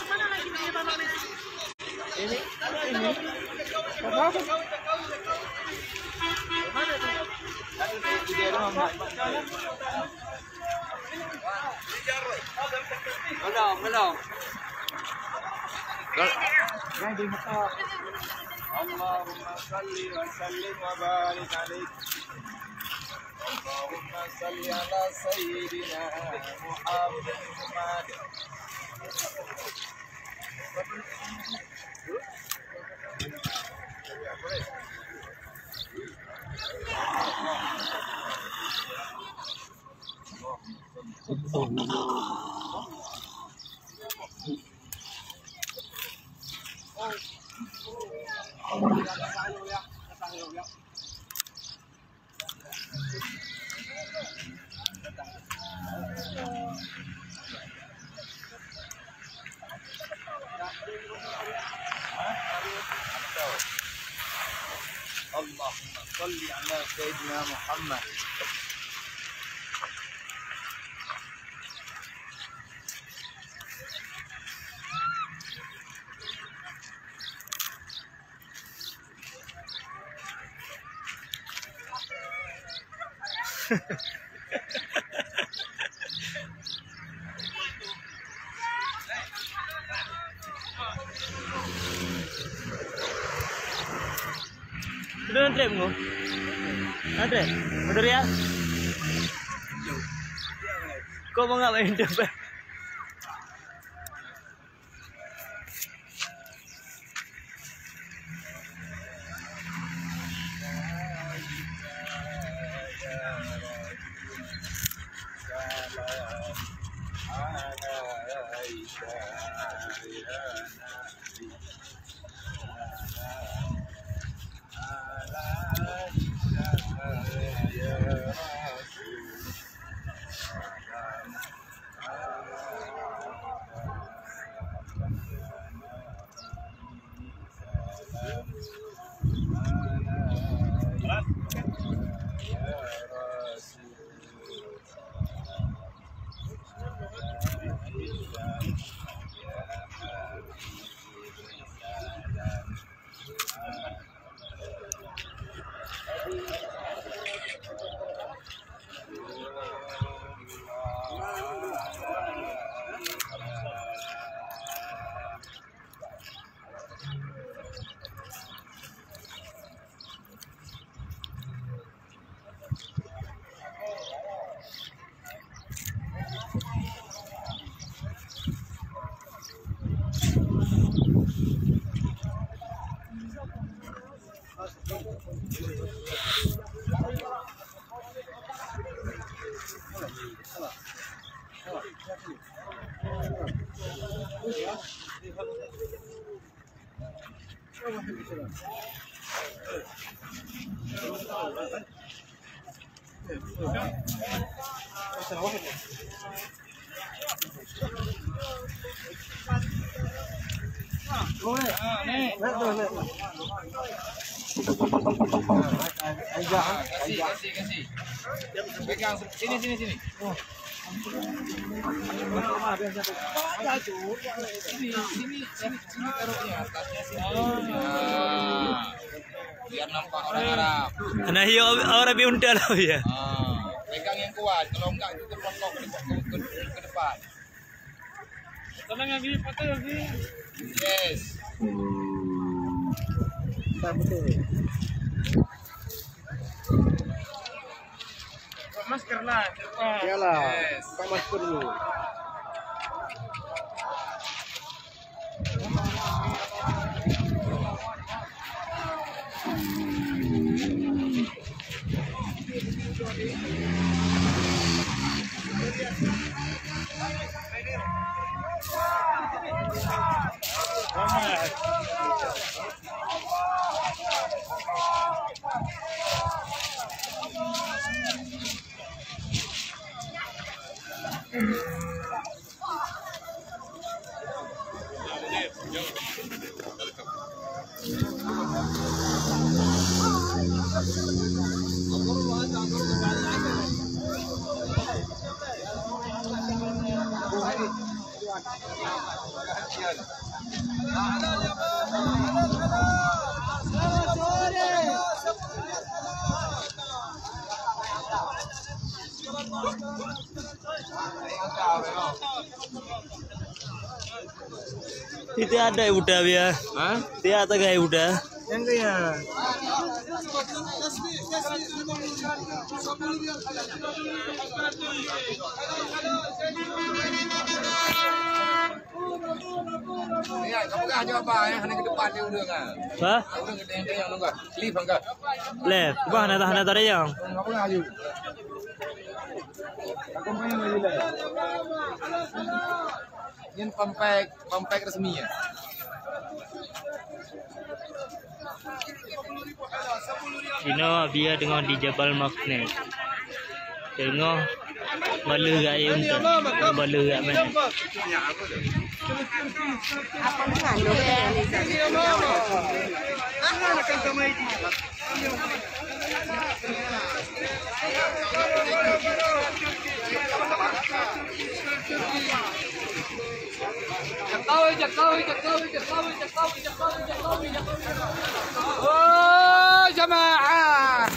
Mana lagi punya Bang Nis? Ini. Apa? Mana tu? Dia dah mak. Belum. Jadi mata. Allahumma salli wa sallim wa barik alaik. Allahumma salli ala sayyidina Muhammad. Allahumma salli ala sayyidina Muhammad. Sudah trip mo? Ada? Betul ya? Kau mau ngapain coba? Kasih. Pegang sini. Oh. Sini taruhnya atasnya sini. Biar nampak orang Arab. Nah, iya orang biunta lah ya. Pegang yang kuat, kalau enggak itu terpotong ke depan. Tenang lagi, patah lagi. Yes. Betul. Masker lah. Iyalah. Yes. Pakai masker dulu. Aku Itu ada udah ya? Hah? Dia ada gaya udah. Yang kaya. Ya, kamu kan hanya apa ya? Hanya ke depan dia udah kan? Hah? Udah gede yang lu kan? Lift kan? Le, bah hana tadi yang. Kamu kan ayu. Aku main lagi lah. Ini pempek resmi ya. Sino dia dengan di Jabal Magnet. Tengok malu gaya untuk malu gak men. Apa mengandung Oh, jamaah.